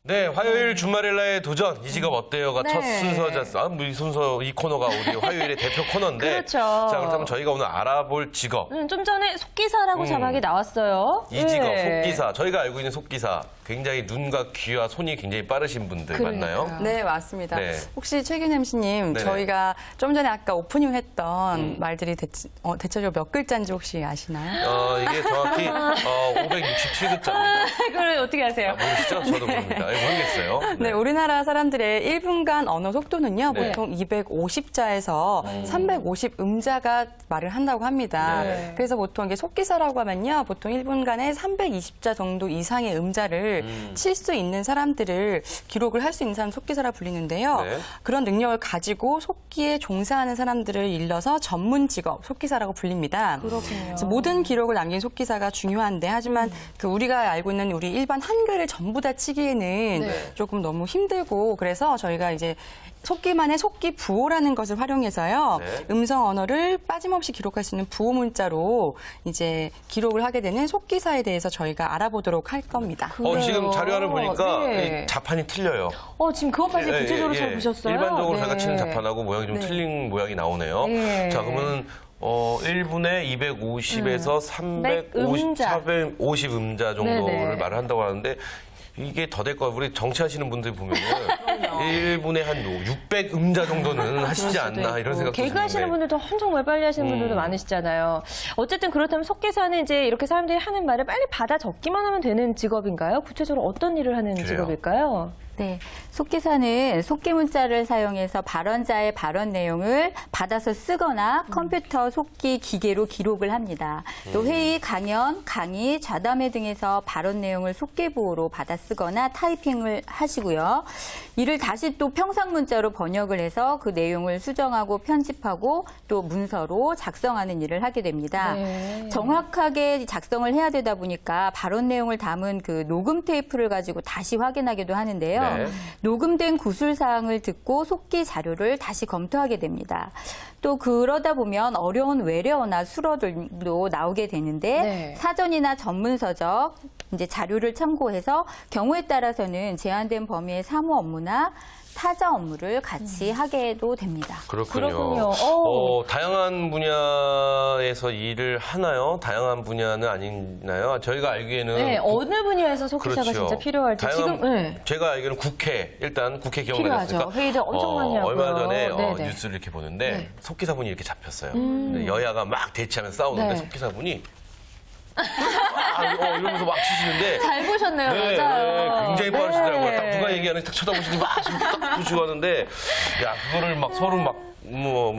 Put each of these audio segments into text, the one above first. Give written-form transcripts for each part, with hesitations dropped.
네, 화요일 주말일라의 도전, 이 직업 어때요가 네. 첫 순서였어. 이 순서, 이 코너가 우리 화요일의 대표 코너인데. 그렇죠. 자, 그렇다면 저희가 오늘 알아볼 직업. 좀 전에 속기사라고 자막이 나왔어요. 이 직업, 네. 속기사. 저희가 알고 있는 속기사. 굉장히 눈과 귀와 손이 굉장히 빠르신 분들 그러니까요. 맞나요? 네, 맞습니다. 네. 혹시 최균 MC님, 네네. 저희가 좀 전에 아까 오프닝 했던 말들이 대체적으로 몇 글자인지 혹시 아시나요? 이게 정확히 567글자입니다. 그걸 어떻게 하세요? 모르시죠? 저도 모릅니다. 모르겠어요. 네, 우리나라 사람들의 1분간 언어 속도는요, 네. 보통 250자에서 350 음자가 말을 한다고 합니다. 네. 그래서 보통 이게 속기사라고 하면요, 보통 1분간에 320자 정도 이상의 음자를 칠 수 있는 사람들을 기록을 할 수 있는 사람 속기사라 불리는데요. 네. 그런 능력을 가지고 속기에 종사하는 사람들을 일러서 전문 직업, 속기사라고 불립니다. 그렇군요. 그래서 모든 기록을 남긴 속기사가 중요한데, 하지만 그 우리가 알고 있는 우리 일반 한글을 전부 다 치기에는 네. 조금 너무 힘들고, 그래서 저희가 이제 속기만의 속기 부호라는 것을 활용해서요. 네. 음성 언어를 빠짐없이 기록할 수 있는 부호 문자로 이제 기록을 하게 되는 속기사에 대해서 저희가 알아보도록 할 겁니다. 지금 자료화를 보니까 네. 이 자판이 틀려요. 지금 그것까지 예, 구체적으로 예, 잘 예. 보셨어요? 일반적으로 네. 저희가 치는 자판하고 모양이 좀 틀린 모양이 나오네요. 네. 자, 그러면 1분에 250에서 350, 450 음자 정도를 네네. 말을 한다고 하는데 이게 더 될 거예요. 우리 정치하시는 분들 보면은 1분에 한 600 음자 정도는 하시지 않나 이런 생각도 개그 하시는 드는데. 분들도 정말 빨리 하시는 분들도 많으시잖아요. 어쨌든 그렇다면 속기사는 이제 이렇게 사람들이 하는 말을 빨리 받아 적기만 하면 되는 직업인가요? 구체적으로 어떤 일을 하는 그래요. 직업일까요? 네, 속기사는 속기 문자를 사용해서 발언자의 발언 내용을 받아서 쓰거나 컴퓨터 속기 기계로 기록을 합니다. 또 회의, 강연, 강의, 좌담회 등에서 발언 내용을 속기부호로 받아 쓰거나 타이핑을 하시고요. 이를 다시 또 평상 문자로 번역을 해서 그 내용을 수정하고 편집하고 또 문서로 작성하는 일을 하게 됩니다. 네. 정확하게 작성을 해야 되다 보니까 발언 내용을 담은 그 녹음 테이프를 가지고 다시 확인하기도 하는데요. 네. 녹음된 구술사항을 듣고 속기 자료를 다시 검토하게 됩니다. 또 그러다 보면 어려운 외래어나 술어들도 나오게 되는데 네. 사전이나 전문서적 이제 자료를 참고해서 경우에 따라서는 제한된 범위의 사무 업무나 타자 업무를 같이 하게도 됩니다. 그렇군요. 다양한 분야에서 일을 하나요? 다양한 분야는 아니나요? 저희가 알기에는 네, 어느 분야에서 속기사가 그렇죠. 진짜 필요할지 지금 네. 제가 알기로는 일단 국회 기억나지 않습니까? 필요하죠. 회의들 엄청 많이 하고요. 얼마 전에 네네. 뉴스를 이렇게 보는데 네. 속기사분이 이렇게 잡혔어요. 근데 여야가 막 대치하면서 싸우는데 네. 속기사분이 이러면서 막 치시는데 잘 보셨네요, 네, 맞아요. 굉장히 빠르시더라고요. 네. 딱 누가 얘기하는지 딱 쳐다보시더니 막 딱 보시고 하는데 야 그거를 막 서로 막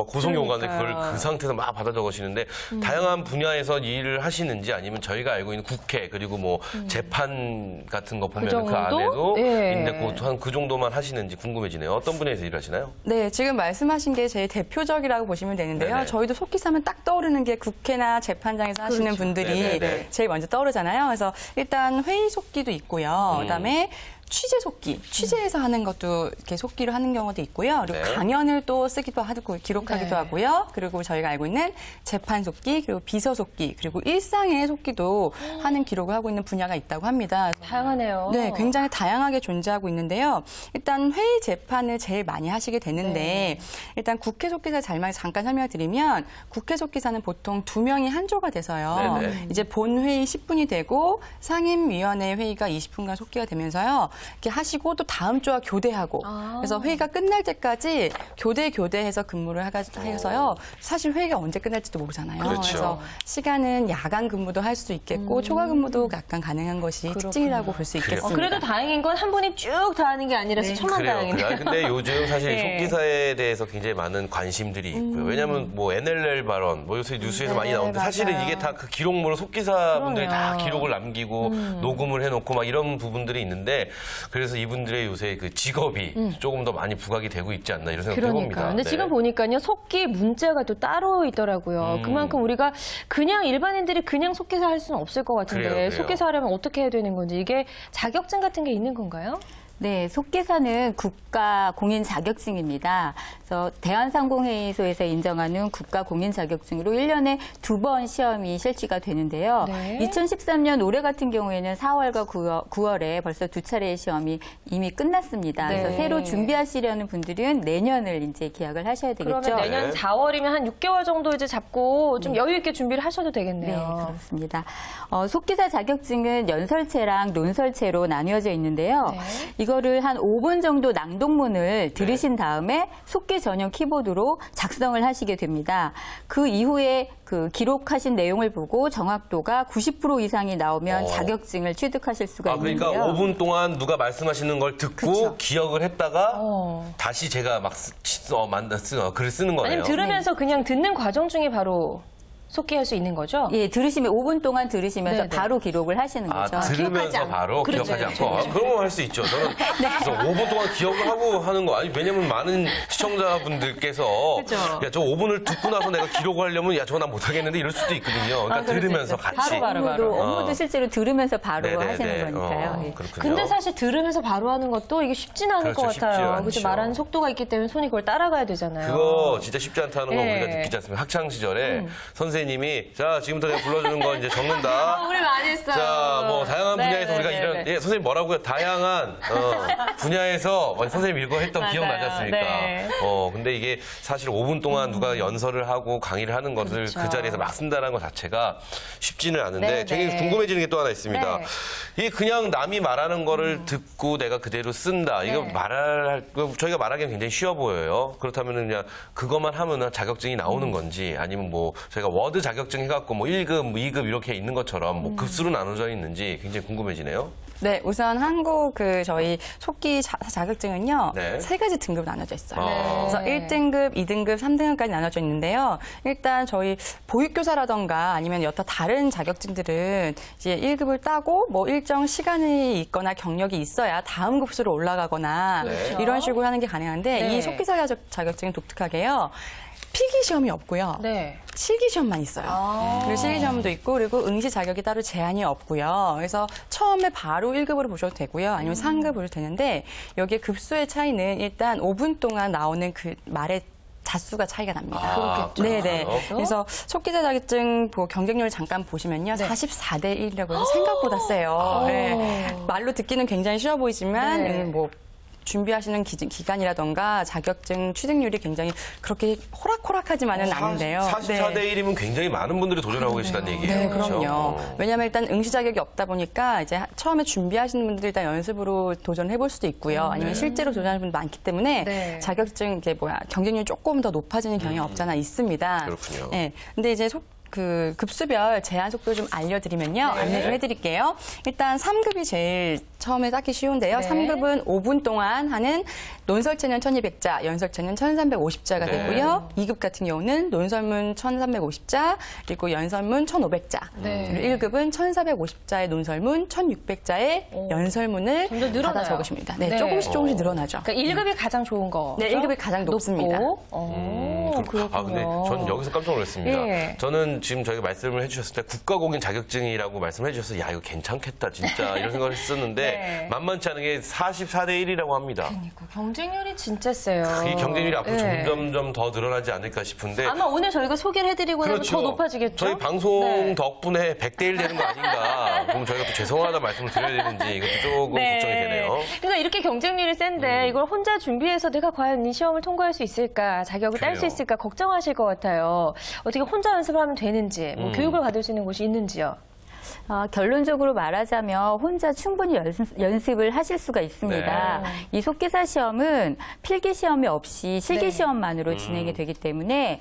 고성이 오가는데 그걸 그 상태에서 막 받아 적으시는데 다양한 분야에서 일을 하시는지 아니면 저희가 알고 있는 국회 그리고 재판 같은 거 보면 그 정도? 안에도 예. 있는데 한 그 정도만 하시는지 궁금해지네요. 어떤 분야에서 일하시나요? 네, 지금 말씀하신 게 제일 대표적이라고 보시면 되는데요. 네네. 저희도 속기사면 딱 떠오르는 게 국회나 재판장에서 하시는 그렇죠. 분들이 네네네. 제일 먼저 떠오르잖아요. 그래서 일단 회의 속기도 있고요. 그다음에 취재 속기, 취재에서 하는 것도 이렇게 속기로 하는 경우도 있고요. 그리고 네. 강연을 또 쓰기도 하고 기록하기도 네. 하고요. 그리고 저희가 알고 있는 재판 속기, 그리고 비서 속기, 그리고 일상의 속기도 하는 기록을 하고 있는 분야가 있다고 합니다. 다양하네요. 네, 굉장히 다양하게 존재하고 있는데요. 일단 회의 재판을 제일 많이 하시게 되는데 일단 국회 속기사 잠깐 설명드리면 국회 속기사는 보통 2명이 한 조가 돼서요. 네네. 이제 본 회의 10분이 되고 상임위원회 회의가 20분간 속기가 되면서요. 이렇게 하시고 또 다음 조와 교대하고 그래서 회의가 끝날 때까지 교대해서 근무를 해서요. 사실 회의가 언제 끝날지도 모르잖아요. 그렇죠. 그래서 시간은 야간 근무도 할 수 있겠고 초과 근무도 약간 가능한 것이 특징이라고 볼 수 있겠습니다. 그래도 다행인 건 한 분이 쭉 다 하는 게 아니라서 천만다행이네요. 그래요. 근데 요즘 사실 네. 속기사에 대해서 굉장히 많은 관심들이 있고요. 왜냐하면 NLL 발언, 요새 뉴스에서 많이 나오는데 사실은 맞아요. 이게 다 그 기록물을 속기사분들이 다 그럼요. 기록을 남기고 녹음을 해놓고 막 이런 부분들이 있는데 그래서 이분들의 요새 그 직업이 조금 더 많이 부각이 되고 있지 않나 이런 생각도 해봅니다. 그러니까. 근데 네. 지금 보니까요, 속기 문자가 또 따로 있더라고요. 그만큼 우리가 그냥 일반인들이 그냥 속기사 할 수는 없을 것 같은데 그래요. 속기사 하려면 어떻게 해야 되는 건지 이게 자격증 같은 게 있는 건가요? 네, 속기사는 국가 공인 자격증입니다. 그래서 대한상공회의소에서 인정하는 국가 공인 자격증으로 1년에 2번 시험이 실시가 되는데요. 네. 2013년 올해 같은 경우에는 4월과 9월에 벌써 2차례의 시험이 이미 끝났습니다. 네. 그래서 새로 준비하시려는 분들은 내년을 이제 기약을 하셔야 되겠죠. 그러면 내년 네. 4월이면 한 6개월 정도 이제 잡고 좀 여유 있게 준비를 하셔도 네, 되겠네요. 그렇습니다. 속기사 자격증은 연설체랑 논설체로 나뉘어져 있는데요. 네. 이거를 한 5분 정도 낭독문을 들으신 다음에 속기 전용 키보드로 작성을 하시게 됩니다. 그 이후에 그 기록하신 내용을 보고 정확도가 90% 이상이 나오면 자격증을 취득하실 수가 그러니까 있는데요. 5분 동안 누가 말씀하시는 걸 듣고 그쵸. 기억을 했다가 어. 다시 제가 막 글을 쓰는 거네요. 아니면 들으면서 그냥 듣는 과정 중에 바로 속기할 수 있는 거죠? 예, 들으시면 5분 동안 들으시면서 네네. 바로 기록을 하시는 거죠. 들으면서 바로 그렇죠, 기억하지 그렇죠, 않고. 그렇죠. 그런 거 할 수 있죠. 저는 그래서 5분 동안 기억을 하고 하는 거 아니 왜냐면 많은 시청자분들께서 그렇죠. 야, 저 5분을 듣고 나서 내가 기록하려면 야, 저거 난 못하겠는데 이럴 수도 있거든요. 그러니까 그럴 수 들으면서 있죠. 같이. 바로. 업무도 실제로 들으면서 바로 네네네. 하시는 거니까요. 예. 그렇군요. 근데 사실 들으면서 바로 하는 것도 이게 쉽진 않을 그렇죠, 것 쉽지 같아요. 않죠. 그죠? 말하는 속도가 있기 때문에 손이 그걸 따라가야 되잖아요. 그거 진짜 쉽지 않다는 거 네. 우리가 느끼지 않습니까? 학창 시절에 선생님이 자 지금부터 내가 불러주는 거 이제 적는다. 우리 많이 했어요. 자, 뭐 다양한 분야에서 우리가 네네네네. 이런 선생님 뭐라고요? 다양한 분야에서 선생님 이거 했던 맞아요. 기억 나지 않습니까? 네. 근데 이게 사실 5분 동안 누가 연설을 하고 강의를 하는 것을 그렇죠. 그 자리에서 막 쓴다는 것 자체가 쉽지는 않은데 네네. 되게 궁금해지는 게 또 하나 있습니다. 네. 이게 그냥 남이 말하는 거를 듣고 내가 그대로 쓴다. 이거 네. 저희가 말하기엔 굉장히 쉬워 보여요. 그렇다면 그냥 그것만 하면 자격증이 나오는 건지 아니면 뭐 저희가 워드 자격증 해갖고 뭐 1급, 2급 이렇게 있는 것처럼 뭐 급수로 나눠져 있는지 굉장히 궁금해지네요. 네, 우선 한국 저희 속기 자격증은요, 네. 3가지 등급으로 나눠져 있어요. 네. 그래서 1등급, 2등급, 3등급까지 나눠져 있는데요. 일단 저희 보육교사라던가 아니면 여타 다른 자격증들은 이제 1급을 따고 뭐 일정 시간이 있거나 경력이 있어야 다음 급수로 올라가거나 네. 이런 식으로 하는 게 가능한데 네. 이 속기사 자격증은 독특하게요. 필기 시험이 없고요. 네. 실기 시험만 있어요. 그리고 실기 시험도 있고 그리고 응시 자격이 따로 제한이 없고요. 그래서 처음에 바로 1급으로 보셔도 되고요. 아니면 3급 보셔도 되는데 여기에 급수의 차이는 일단 5분 동안 나오는 그 말의 자수가 차이가 납니다. 그렇겠죠. 네네. 그래서 속기자 자격증 경쟁률 잠깐 보시면요. 네. 44대 1이라고 해서 생각보다 세요. 네. 말로 듣기는 굉장히 쉬워 보이지만 네. 뭐 준비하시는 기간이라던가 자격증 취득률이 굉장히 그렇게 호락호락하지만은 않은데요. 44대 1이면 굉장히 많은 분들이 도전하고 계시다는 얘기예요. 네, 그렇죠? 그럼요. 왜냐하면 일단 응시 자격이 없다 보니까 이제 처음에 준비하시는 분들 일단 연습으로 도전해 볼 수도 있고요. 아니면 실제로 도전하는 분들 많기 때문에 네. 자격증 경쟁률이 조금 더 높아지는 경향이 없잖아 있습니다. 그렇군요. 네, 근데 이제 그 급수별 제한 속도 좀 알려드리면요. 안내 좀 해드릴게요. 일단 3급이 제일 처음에 따기 쉬운데요. 네. 3급은 5분 동안 하는 논설체는 1200자, 연설체는 1350자가 네. 되고요. 2급 같은 경우는 논설문 1350자, 그리고 연설문 1500자. 네. 그리고 1급은 1450자의 논설문, 1600자의 연설문을 점점 늘어나요. 받아 적으십니다. 네, 네. 조금씩 늘어나죠. 그러니까 1급이 가장 좋은 거. 네, 1급이 가장 높습니다. 그렇군요. 근데 저는 여기서 깜짝 놀랐습니다. 예. 저는 지금 저희가 말씀을 해주셨을 때 국가공인 자격증이라고 말씀해 주셔서 야 이거 괜찮겠다 진짜 이런 생각을 했었는데 네. 만만치 않은 게 44대 1이라고 합니다. 그러니까 경쟁률이 진짜 세요. 이 경쟁률이 앞으로 네. 점점 더 늘어나지 않을까 싶은데 아마 오늘 저희가 소개를 해드리고 나면 더 높아지겠죠? 저희 방송 네. 덕분에 100대 1 되는 거 아닌가. 그럼 저희가 또 죄송하다 말씀을 드려야 되는지 이것도 조금 걱정이 되네요. 그러니까 이렇게 경쟁률이 센데 이걸 혼자 준비해서 내가 과연 이 시험을 통과할 수 있을까, 자격을 딸 수 그래요. 있을까 걱정하실 것 같아요. 어떻게 혼자 연습하면 되는지, 뭐 교육을 받을 수 있는 곳이 있는지요? 결론적으로 말하자면 혼자 충분히 연습을 하실 수가 있습니다. 네. 이 속기사 시험은 필기 시험이 없이 실기 네. 시험만으로 진행이 되기 때문에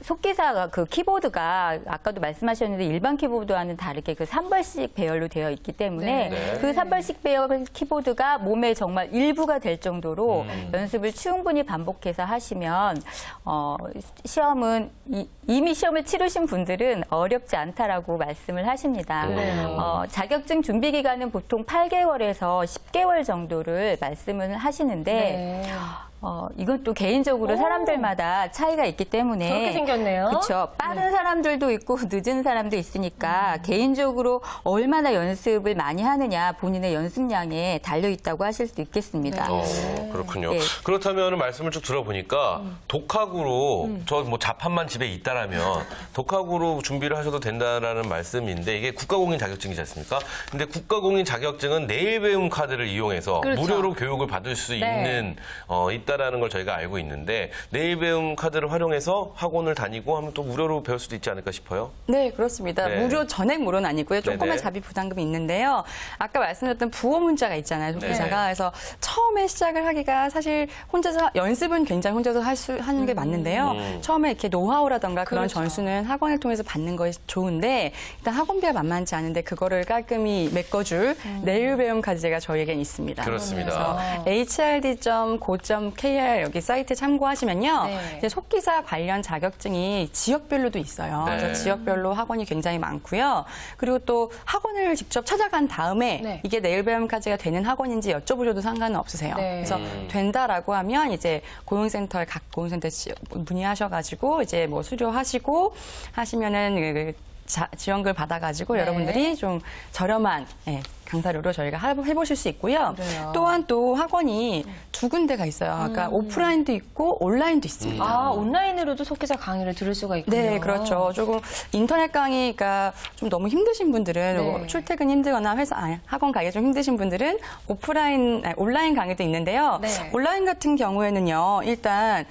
속기사가 그 키보드가 아까도 말씀하셨는데 일반 키보드와는 다르게 그 3벌씩 배열로 되어 있기 때문에 네. 그 3벌씩 배열 키보드가 몸에 정말 일부가 될 정도로 연습을 충분히 반복해서 하시면 시험은 이미 시험을 치르신 분들은 어렵지 않다라고 말씀을 하십니다. 자격증 준비 기간은 보통 8개월에서 10개월 정도를 말씀을 하시는데 네. 이건 또 개인적으로 사람들마다 차이가 있기 때문에. 저렇게 생겼네요. 그렇죠. 빠른 사람들도 있고 늦은 사람도 있으니까 개인적으로 얼마나 연습을 많이 하느냐 본인의 연습량에 달려 있다고 하실 수 있겠습니다. 그렇군요. 네. 그렇다면 말씀을 쭉 들어보니까 독학으로 저 뭐 자판만 집에 있다라면 독학으로 준비를 하셔도 된다라는 말씀인데 이게 국가공인 자격증이지 않습니까? 근데 국가공인 자격증은 내일 배움 카드를 이용해서 그렇죠. 무료로 교육을 받을 수 있는 있다라는 걸 저희가 알고 있는데 내일 배움 카드를 활용해서 학원을 다니고 하면 또 무료로 배울 수도 있지 않을까 싶어요. 네, 그렇습니다. 네. 무료 전액 무료는 아니고요. 조금의 네네. 자비 부담금이 있는데요. 아까 말씀드렸던 부호 문자가 있잖아요. 독기사가. 네네. 그래서 처음에 시작을 하기가 사실 혼자서 연습은 굉장히 혼자서 하는 게 맞는데요. 처음에 이렇게 노하우라던가 그런 그렇죠. 전수는 학원을 통해서 받는 것이 좋은데 일단 학원비가 만만치 않은데 그거를 깔끔히 메꿔줄 내일 배움 카드제가 저희에겐 있습니다. 그렇습니다. 그래서 hrd.go.kr 여기 사이트 참고하시면요. 네. 이제 속기사 관련 자격증이 지역별로도 있어요. 네. 그래서 지역별로 학원이 굉장히 많고요. 그리고 또 학원을 직접 찾아간 다음에 네. 이게 내일 배움까지가 되는 학원인지 여쭤보셔도 상관은 없으세요. 네. 그래서 된다라고 하면 이제 고용센터에 각 고용센터에 문의하셔가지고 이제 뭐 수료하시고 하시면은 지원금 받아가지고 네. 여러분들이 좀 저렴한 강사료로 저희가 해보실 수 있고요. 그래요. 또한 또 학원이 두 군데가 있어요. 그러니까 오프라인도 있고 온라인도 있습니다. 아, 온라인으로도 속기사 강의를 들을 수가 있군요. 네, 그렇죠. 조금 인터넷 강의가 좀 너무 힘드신 분들은 네. 출퇴근 힘들거나 학원 가기가 좀 힘드신 분들은 온라인 강의도 있는데요. 네. 온라인 같은 경우에는요, 일단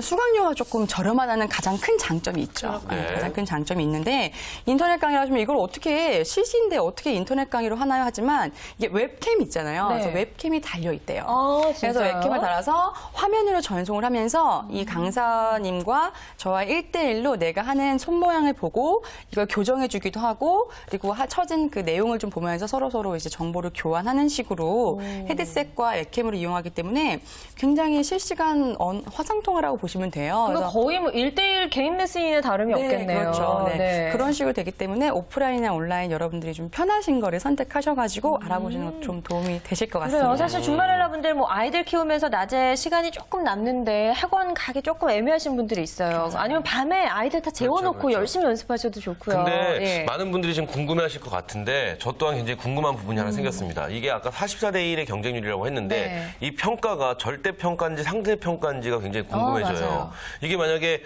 수강료가 조금 저렴하다는 가장 큰 장점이 있죠. 네. 가장 큰 장점이 있는데 인터넷 강의를 하시면 이걸 어떻게 실시인데 어떻게 인터넷 강의로 하나요? 하지만 이게 웹캠 있잖아요. 네. 그래서 웹캠이 달려 있대요. 그래서 진짜요? 웹캠을 달아서 화면으로 전송을 하면서 이 강사님과 저와 1대1로 내가 하는 손모양을 보고 이걸 교정해 주기도 하고 그리고 쳐진 그 내용을 좀 보면서 서로 이제 정보를 교환하는 식으로 헤드셋과 웹캠으로 이용하기 때문에 굉장히 실시간 화상통화라고 보시면 돼요. 그거 거의 뭐 1대1 개인 레슨이나 다름이 없겠네요. 그렇죠. 네. 네. 그런 식으로 되기 때문에 오프라인이나 온라인 여러분들이 좀 편하신 거를 선택하셔가지고 알아보시는 것 좀 도움이 되실 것 같습니다. 그래요. 사실 주말에 분들 뭐 아이들 키우면서 낮에 시간이 조금 남는데 학원 가기 조금 애매하신 분들이 있어요. 아니면 밤에 아이들 다 재워놓고 그렇죠. 열심히 연습하셔도 좋고요. 근데 예. 많은 분들이 지금 궁금해하실 것 같은데 저 또한 굉장히 궁금한 부분이 하나 생겼습니다. 이게 아까 44대 1의 경쟁률이라고 했는데 네. 이 평가가 절대 평가인지 상대 평가인지가 굉장히 궁금해져요. 맞아요. 이게 만약에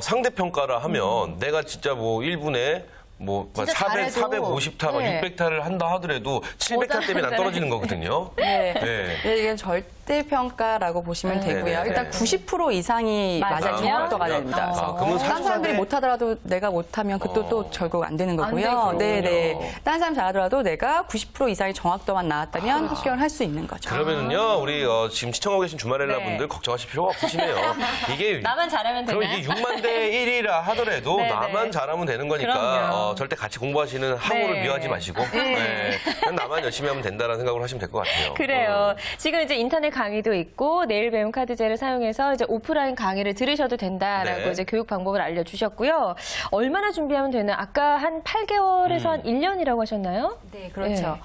상대 평가라 하면 내가 진짜 뭐 1분에 뭐 진짜 400, 잘해도. 450타, 네. 600타를 한다 하더라도 700타 때문에 난 떨어지는 거거든요. 네. 네. 네, 이게 절대 평가라고 보시면 되고요. 네네. 일단 90% 이상이 맞아 맞아요? 정확도가 됩니다. 아, 그래서 그러면 다른 사람들이 44대 못하더라도 내가 못하면 그것도 또 결국 안 되는 거고요. 되죠. 네네. 다른 사람 잘하더라도 내가 90% 이상의 정확도만 나왔다면 합격을 할 수 있는 거죠. 그러면은요, 우리 지금 시청하고 계신 주말엘라 네. 분들 걱정하실 필요가 없으시네요. 이게 나만 잘하면 그럼 되나요? 이게 6만 대 1이라 하더라도 네네. 나만 잘하면 되는 거니까 그럼요. 절대 같이 공부하시는 학우를 네. 미워하지 마시고 네. 그냥 나만 열심히 하면 된다는 생각으로 하시면 될 것 같아요. 그래요. 지금 이제 인터넷 강의도 있고 내일 배움 카드제를 사용해서 이제 오프라인 강의를 들으셔도 된다라고 네. 이제 교육 방법을 알려주셨고요. 얼마나 준비하면 되나? 아까 한 8개월에서 한 1년이라고 하셨나요? 네, 그렇죠.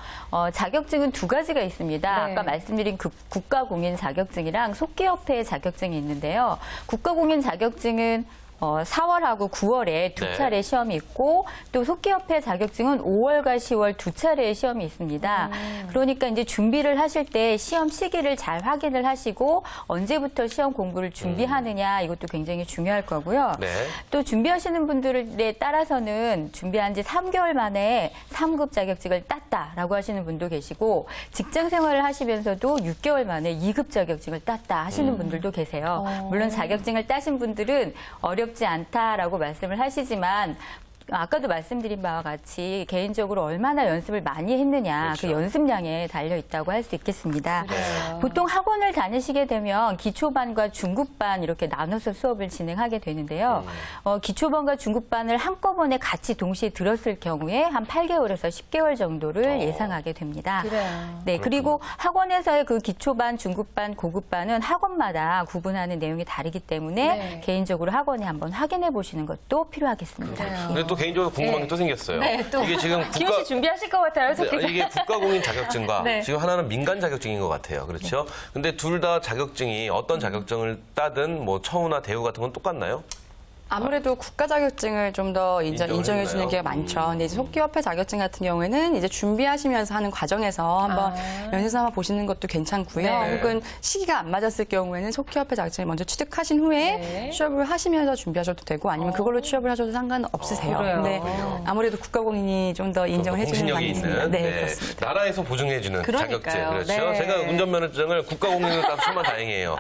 자격증은 두 가지가 있습니다. 네. 아까 말씀드린 국가공인 자격증이랑 속기협회 자격증이 있는데요. 국가공인 자격증은 4월하고 9월에 두 네. 차례 시험이 있고 또 속기협회 자격증은 5월과 10월 두 차례의 시험이 있습니다. 그러니까 이제 준비를 하실 때 시험 시기를 잘 확인을 하시고 언제부터 시험 공부를 준비하느냐 이것도 굉장히 중요할 거고요. 네. 또 준비하시는 분들에 따라서는 준비한 지 3개월 만에 3급 자격증을 땄다라고 하시는 분도 계시고 직장 생활을 하시면서도 6개월 만에 2급 자격증을 땄다 하시는 분들도 계세요. 물론 자격증을 따신 분들은 어렵지 않다라고 말씀을 하시지만 아까도 말씀드린 바와 같이 개인적으로 얼마나 연습을 많이 했느냐 그렇죠. 그 연습량에 달려 있다고 할 수 있겠습니다. 그래요. 보통 학원을 다니시게 되면 기초반과 중급반 이렇게 나눠서 수업을 진행하게 되는데요. 기초반과 중급반을 한꺼번에 같이 동시에 들었을 경우에 한 8개월에서 10개월 정도를 예상하게 됩니다. 그래요. 네, 그리고 학원에서의 그 기초반, 중급반, 고급반은 학원마다 구분하는 내용이 다르기 때문에 네. 개인적으로 학원에 한번 확인해 보시는 것도 필요하겠습니다. 그래요. 근데 또 개인적으로 궁금한 게 또 생겼어요. 네, 또. 이게 지금 기호 씨 준비하실 것 같아요. 속기사. 이게 국가공인 자격증과 네. 지금 하나는 민간 자격증인 것 같아요. 그렇죠? 근데 둘 다 자격증이 어떤 자격증을 따든 뭐 처우나 대우 같은 건 똑같나요? 아무래도 국가 자격증을 좀 더 인정해 주는 게 많죠. 근데 이제 속기협회 자격증 같은 경우에는 이제 준비하시면서 하는 과정에서 한번 연습 삼아 보시는 것도 괜찮고요. 네. 혹은 시기가 안 맞았을 경우에는 속기협회 자격증을 먼저 취득하신 후에 네. 취업을 하시면서 준비하셔도 되고 아니면 그걸로 취업을 하셔도 상관없으세요. 그래요. 근데 아무래도 국가공인이 좀 더 인정을 해주는 게 공신력이 맞습니다. 있는 네, 그렇습니다. 나라에서 보증해주는 그러니까요. 자격증. 그렇죠. 네. 제가 운전면허증을 국가공인으로 따서 정말 다행이에요.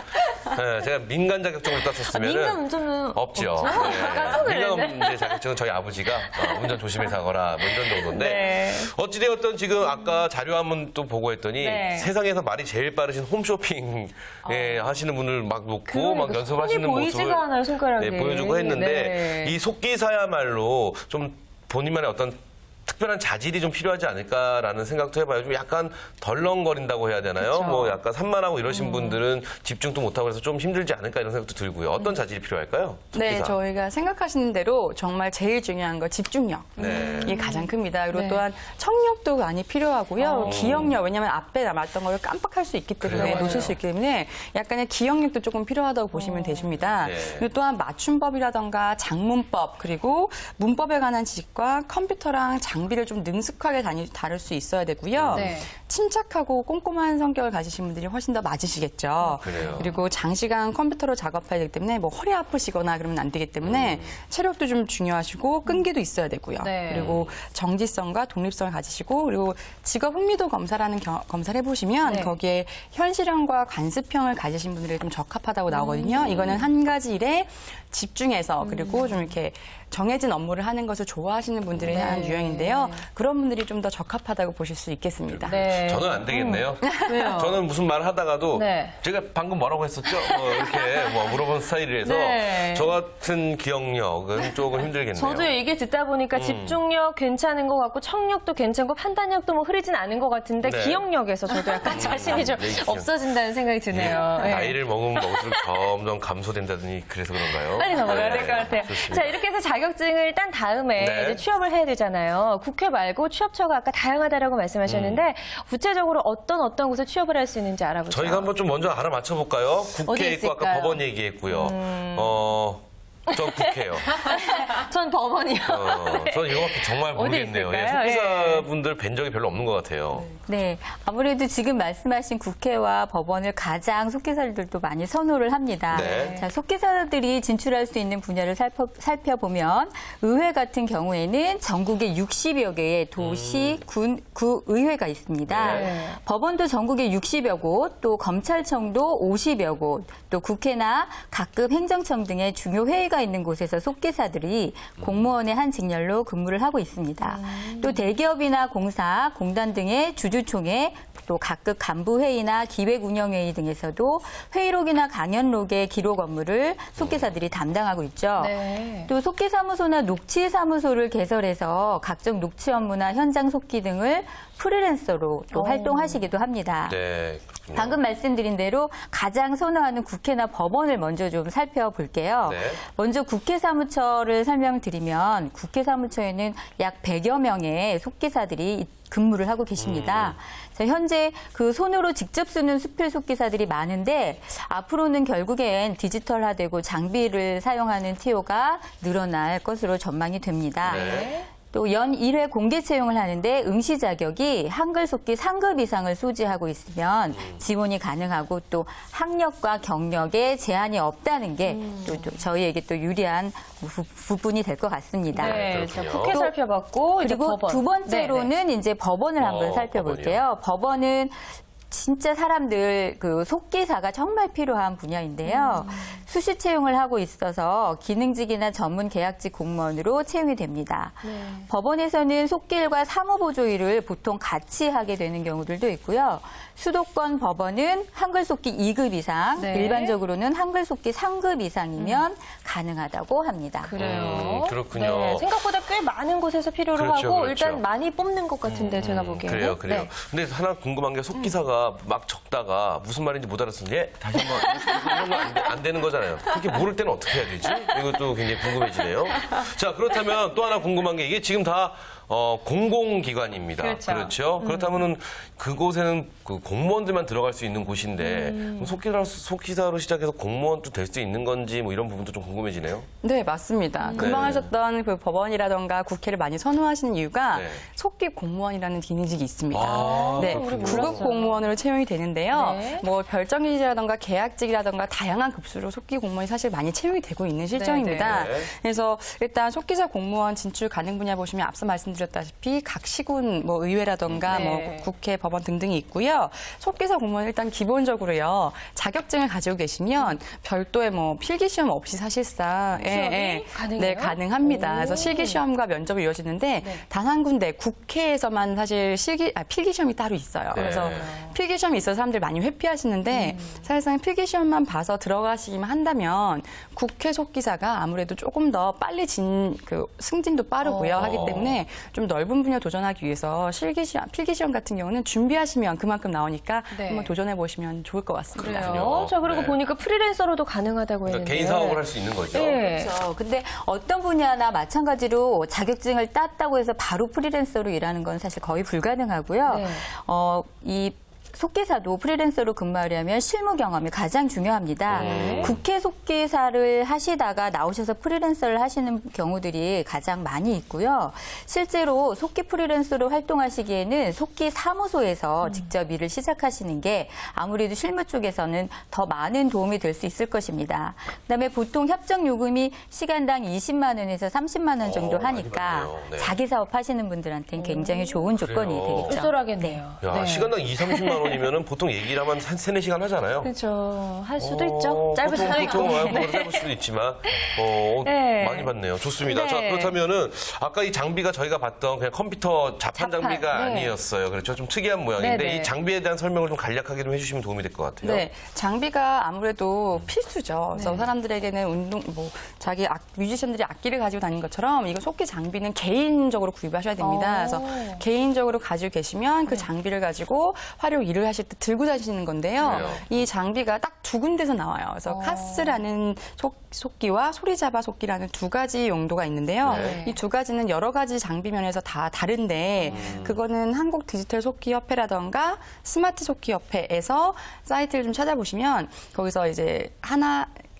네, 제가 민간 자격증을 땄었으면 민간 운전은 없죠. 깜짝 네. 놀랐네. 민간 자격증은 저희 아버지가 운전 조심해서 하거라 뭐 이런 정도인데 네. 어찌되었든 지금 아까 자료 한번 또 보고 했더니 네. 세상에서 말이 제일 빠르신 홈쇼핑 하시는 분을 막 놓고 막 연습하시는 손이 모습을 보이지가 않아요, 손가락이. 보여주고 했는데 네. 이 속기사야말로 좀 본인만의 어떤 특별한 자질이 좀 필요하지 않을까라는 생각도 해봐요. 좀 약간 덜렁거린다고 해야 되나요? 그쵸. 뭐 약간 산만하고 이러신 분들은 집중도 못하고 그래서 좀 힘들지 않을까 이런 생각도 들고요. 어떤 자질이 필요할까요? 네, 속기사. 저희가 생각하시는 대로 정말 제일 중요한 거 집중력. 네. 이게 가장 큽니다. 그리고 네. 또한 청력도 많이 필요하고요. 기억력, 왜냐하면 앞에 남았던 걸 깜빡할 수 있기 때문에 그래요. 놓칠 수 있기 때문에 약간의 기억력도 조금 필요하다고 보시면 되십니다. 네. 그리고 또한 맞춤법이라던가 장문법, 그리고 문법에 관한 지식과 컴퓨터랑 장비를 좀 능숙하게 다룰 수 있어야 되고요. 네. 침착하고 꼼꼼한 성격을 가지신 분들이 훨씬 더 맞으시겠죠. 그래요. 그리고 장시간 컴퓨터로 작업해야 되기 때문에 뭐 허리 아프시거나 그러면 안 되기 때문에 체력도 좀 중요하시고 끈기도 있어야 되고요. 네. 그리고 정지성과 독립성을 가지시고 그리고 직업 흥미도 검사라는 검사를 해보시면 네. 거기에 현실형과 관습형을 가지신 분들이 좀 적합하다고 나오거든요. 이거는 한 가지 일에 집중해서 그리고 좀 이렇게 정해진 업무를 하는 것을 좋아하시는 분들에 대한 유형인데요. 그런 분들이 좀 더 적합하다고 보실 수 있겠습니다. 네. 저는 안 되겠네요. 왜요? 저는 무슨 말 하다가도 네. 제가 방금 뭐라고 했었죠? 이렇게 물어본 스타일이라서 네. 저 같은 기억력은 조금 힘들겠네요. 저도 얘기 듣다 보니까 집중력 괜찮은 것 같고 청력도 괜찮고 판단력도 뭐 흐리진 않은 것 같은데 네. 기억력에서 저도 약간 자신이 좀 네, 없어진다는 생각이 드네요. 네. 나이를 먹으면 먹을수록 점점 감소된다더니 그래서 그런가요? 빨리 넘어가야 네, 될 것 같아요. 좋습니다. 자, 이렇게 해서 자격증을 딴 다음에 네. 이제 취업을 해야 되잖아요. 국회 말고 취업처가 아까 다양하다라고 말씀하셨는데 구체적으로 어떤 곳에 취업을 할 수 있는지 알아보죠. 저희가 한번 좀 먼저 알아맞혀 볼까요? 국회 어디 있고 아까 있을까요? 법원 얘기했고요. 저 국회요. 전 법원이요. 저는 이거 정말 어디 모르겠네요. 예, 있을까요? 속기사분들 뵌 적이 별로 없는 것 같아요. 네, 아무래도 지금 말씀하신 국회와 법원을 가장 속기사들도 많이 선호를 합니다. 네. 자, 속기사들이 진출할 수 있는 분야를 살펴보면 의회 같은 경우에는 전국에 60여 개의 도시, 군, 구 의회가 있습니다. 네. 법원도 전국에 60여 곳, 또 검찰청도 50여 곳, 또 국회나 각급 행정청 등의 중요 회의가 있는 곳에서 속기사들이 공무원의 한 직렬로 근무를 하고 있습니다. 또 대기업이나 공사, 공단 등의 주주총회, 또 각급 간부회의나 기획운영회의 등에서도 회의록이나 강연록의 기록 업무를 속기사들이 담당하고 있죠. 네. 또 속기사무소나 녹취사무소를 개설해서 각종 녹취 업무나 현장 속기 등을 프리랜서로 또 활동하시기도 합니다. 네, 그렇군요. 방금 말씀드린 대로 가장 선호하는 국회나 법원을 먼저 좀 살펴볼게요. 네. 먼저 국회 사무처를 설명드리면 국회 사무처에는 약 100여 명의 속기사들이 근무를 하고 계십니다. 자, 현재 그 손으로 직접 쓰는 수필 속기사들이 많은데 앞으로는 결국엔 디지털화되고 장비를 사용하는 TO가 늘어날 것으로 전망이 됩니다. 네. 또 연 1회 공개 채용을 하는데 응시 자격이 한글 속기 상급 이상을 소지하고 있으면 지원이 가능하고 또 학력과 경력에 제한이 없다는 게 또 저희에게 또 유리한 부분이 될 것 같습니다. 네, 자, 그렇군요. 국회 살펴봤고 이제 그리고 법원. 두 번째로는 네, 이제 법원을 한번 살펴볼게요. 법원은 진짜 사람들 그 속기사가 정말 필요한 분야인데요. 수시 채용을 하고 있어서 기능직이나 전문 계약직 공무원으로 채용이 됩니다. 법원에서는 속기일과 사무보조 일을 보통 같이 하게 되는 경우들도 있고요. 수도권 법원은 한글 속기 2급 이상, 네. 일반적으로는 한글 속기 3급 이상이면 가능하다고 합니다. 그래요. 그렇군요. 네, 생각보다 꽤 많은 곳에서 필요로 그렇죠, 하고 그렇죠. 일단 많이 뽑는 것 같은데 제가 보기에는. 그래요. 네. 근데 하나 궁금한 게 속기사가 제가 막 적다가 무슨 말인지 못 알았으면 예? 다시 한번 이런 거 안 되는 거잖아요. 그렇게 모를 때는 어떻게 해야 되지? 이것도 굉장히 궁금해지네요. 자, 그렇다면 또 하나 궁금한 게 이게 지금 다 공공기관입니다. 그렇죠. 그렇다면은 그곳에는 그 공무원들만 들어갈 수 있는 곳인데 속기사로 시작해서 공무원도 될 수 있는 건지 뭐 이런 부분도 좀 궁금해지네요. 네, 맞습니다. 금방 하셨던 그 법원이라던가 국회를 많이 선호하시는 이유가 네. 속기 공무원이라는 기능직이 있습니다. 네, 우리 구급 몰랐어요. 공무원으로 채용이 되는데요. 네. 뭐 별정직이라던가 계약직이라던가 다양한 급수로 속기 공무원이 사실 많이 채용이 되고 있는 실정입니다. 네. 그래서 일단 속기사 공무원 진출 가능 분야 보시면 앞서 말씀드렸다시피 각 시군 뭐 의회라던가 네. 뭐 국회, 법원 등등이 있고요. 속기사 공무원 일단 기본적으로요. 자격증을 가지고 계시면 별도의 뭐 필기 시험 없이 사실상 시험이 가능해요? 네, 가능합니다. 오. 그래서 실기 시험과 면접이 이어지는데 네. 단 한 군데 국회에서만 사실 필기 시험이 따로 있어요. 네. 그래서 필기 시험이 있어서 사람들이 많이 회피하시는데 사실상 필기 시험만 봐서 들어가시기만 한다면 국회 속기사가 아무래도 조금 더 빨리 그 승진도 빠르고요. 하기 때문에 좀 넓은 분야 도전하기 위해서 필기 시험 같은 경우는 준비하시면 그만큼 나오니까 네. 한번 도전해 보시면 좋을 것 같습니다. 그래요. 자, 그리고 네. 보니까 프리랜서로도 가능하다고 그러니까 했는데. 개인 사업을 할 수 있는 거죠. 네. 그렇죠. 근데 어떤 분야나 마찬가지로 자격증을 땄다고 해서 바로 프리랜서로 일하는 건 사실 거의 불가능하고요. 네. 이 속기사도 프리랜서로 근무하려면 실무 경험이 가장 중요합니다. 국회 속기사를 하시다가 나오셔서 프리랜서를 하시는 경우들이 가장 많이 있고요. 실제로 속기 프리랜서로 활동하시기에는 속기 사무소에서 직접 일을 시작하시는 게 아무래도 실무 쪽에서는 더 많은 도움이 될 수 있을 것입니다. 그다음에 보통 협정 요금이 시간당 20만 원에서 30만 원 정도 많이 하니까 받네요. 네. 자기 사업 하시는 분들한테는 굉장히 좋은 조건이 그래요. 되겠죠. 쏠쏠하겠네요. 야, 네. 시간당 2, 30만 원이면은 보통 얘기를 하면 한 3, 4시간 하잖아요. 그렇죠. 할 수도 있죠. 짧을 수도 있고. 보통 짧을 수도 있지만 네. 많이 받네요. 좋습니다. 네. 자, 그렇다면은 아까 이 장비가 저희가 봤던 그냥 컴퓨터 자판 자판, 장비가 네. 아니었어요. 그렇죠. 좀 특이한 모양인데 네, 네. 이 장비에 대한 설명을 좀 간략하게 좀 해주시면 도움이 될 것 같아요. 네, 장비가 아무래도 필수죠. 그래서 사람들에게는 자기 뮤지션들이 악기를 가지고 다니는 것처럼 이거 속기 장비는 개인적으로 구입하셔야 됩니다. 그래서 개인적으로 가지고 계시면 그 장비를 가지고 활용 일을 하실 때 들고 다니시는 건데요. 그래요. 이 장비가 딱 두 군데서 나와요. 그래서 카스라는 속기와 소리잡아 속기라는 두 가지 용도가 있는데요. 네. 이 두 가지는 여러 가지 장비 면에서 다 다른데 그거는 한국 디지털 속기 협회라던가 스마트 속기 협회에서 사이트를 좀 찾아보시면 거기서 이제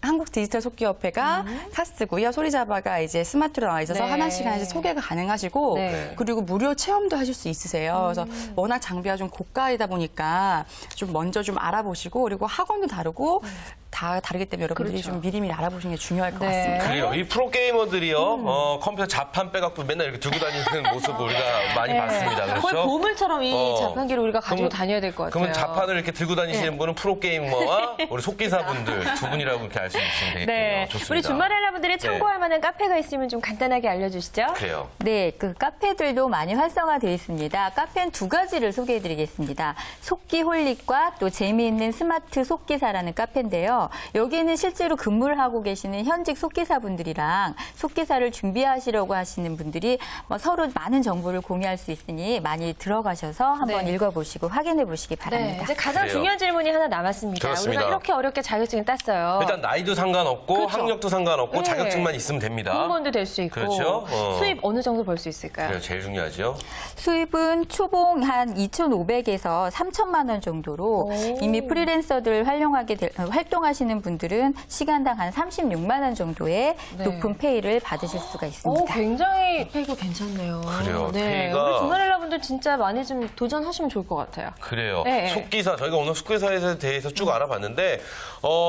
한국 디지털 속기협회가 카스고요. 소리잡아가 이제 스마트로 나와 있어서 네. 하나씩 하나씩 소개가 가능하시고 네. 그리고 무료 체험도 하실 수 있으세요. 그래서 워낙 장비가 좀 고가이다 보니까 좀 먼저 좀 알아보시고 그리고 학원도 다르고 다 다르기 때문에 여러분들이 그렇죠. 좀 미리미리 알아보시는 게 중요할 것 네. 같습니다. 그래요. 이 프로게이머들이요, 컴퓨터 자판 빼갖고 맨날 이렇게 들고 다니는 모습을 우리가 많이 봤습니다. 그렇죠? 거의 보물처럼 이 어. 자판기를 우리가 가지고 그러면- 다녀야 될 것 같아요. 그러면 자판을 이렇게 들고 다니시는 분은 프로게이머와 우리 속기사분들 두 분이라고 이렇게 알 수 있으면 되겠군요. 네. 좋습니다. 우리 주말에 라분들이 참고할 만한 카페가 있으면 좀 간단하게 알려주시죠. 그래요. 네, 그 카페들도 많이 활성화되어 있습니다. 카페는 두 가지를 소개해드리겠습니다. 속기 홀릭과 또 재미있는 스마트 속기사라는 카페인데요. 여기는 실제로 근무를 하고 계시는 현직 속기사분들이랑 속기사를 준비하시려고 하시는 분들이 서로 많은 정보를 공유할 수 있으니 많이 들어가셔서 한번 네. 읽어보시고 확인해 보시기 네, 바랍니다. 이제 가장 그래요. 중요한 질문이 하나 남았습니다. 그렇습니다. 우리가 이렇게 어렵게 자격증을 땄어요. 일단 나이도 상관없고 그렇죠. 학력도 상관없고 네. 자격증만 있으면 됩니다. 공무원도 될 수 있고 그렇죠. 수입 어느 정도 벌 수 있을까요? 그래요. 제일 중요하죠. 수입은 초봉 한 2,500에서 3,000만 원 정도로 오. 이미 프리랜서들 활동하시는 분들은 시간당 한 36만 원 정도의 네. 높은 페이를 받으실 수가 있습니다. 굉장히 페이가 괜찮네요. 그래요. 네, 페이가- 우리 주말에 분들 진짜 많이 좀 도전하시면 좋을 것 같아요. 그래요. 네. 속기사, 저희가 오늘 속기사에 대해서 쭉 알아봤는데,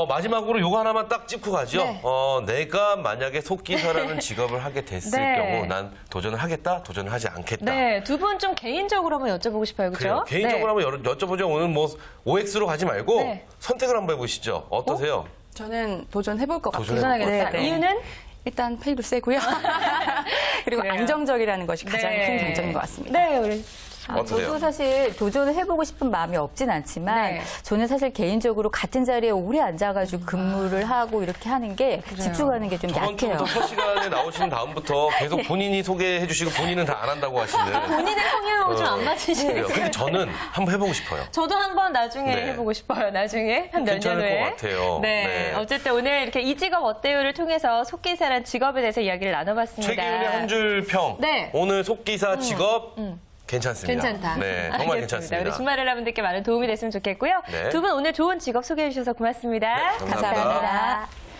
마지막으로 요거 하나만 딱 짚고 가죠. 네. 내가 만약에 속기사라는 직업을 하게 됐을 네. 경우, 난 도전을 하겠다, 도전을 하지 않겠다. 네, 두 분 좀 개인적으로 한번 여쭤보고 싶어요. 그래요. 그렇죠? 개인적으로 한번 여쭤보죠. 오늘 뭐 OX로 가지 말고 네. 선택을 한번 해보시죠. 어떠세요? 저는 도전해볼 것 같아요. 도전하겠다. 네, 네. 이유는? 일단 페이도 세고요. 그리고 그래요. 안정적이라는 것이 가장 네. 큰 장점인 것 같습니다. 네, 우리 어떠세요? 저도 사실 도전을 해보고 싶은 마음이 없진 않지만 네. 저는 사실 개인적으로 같은 자리에 오래 앉아가지고 근무를 하고 이렇게 하는 게 집중하는 게 좀 저번 약해요. 주부터 첫 시간에 나오신 다음부터 계속 본인이 소개해 주시고 본인은 다 안 한다고 하시는. 본인의 성향하고 좀 안 맞으시는 그래요. 근데 저는 한번 해보고 싶어요. 저도 한번 나중에 네. 해보고 싶어요. 나중에 한 몇 년 괜찮을 후에. 것 같아요. 네. 네. 어쨌든 오늘 이렇게 이 직업 어때요를 통해서 속기사란 직업에 대해서 이야기를 나눠봤습니다. 최기훈의 한 줄 평. 네. 오늘 속기사 직업 괜찮습니다. 괜찮다. 네, 정말 알겠습니다. 괜찮습니다. 우리 주말 여러분들께 많은 도움이 됐으면 좋겠고요. 네. 두 분 오늘 좋은 직업 소개해 주셔서 고맙습니다. 네, 감사합니다. 감사합니다.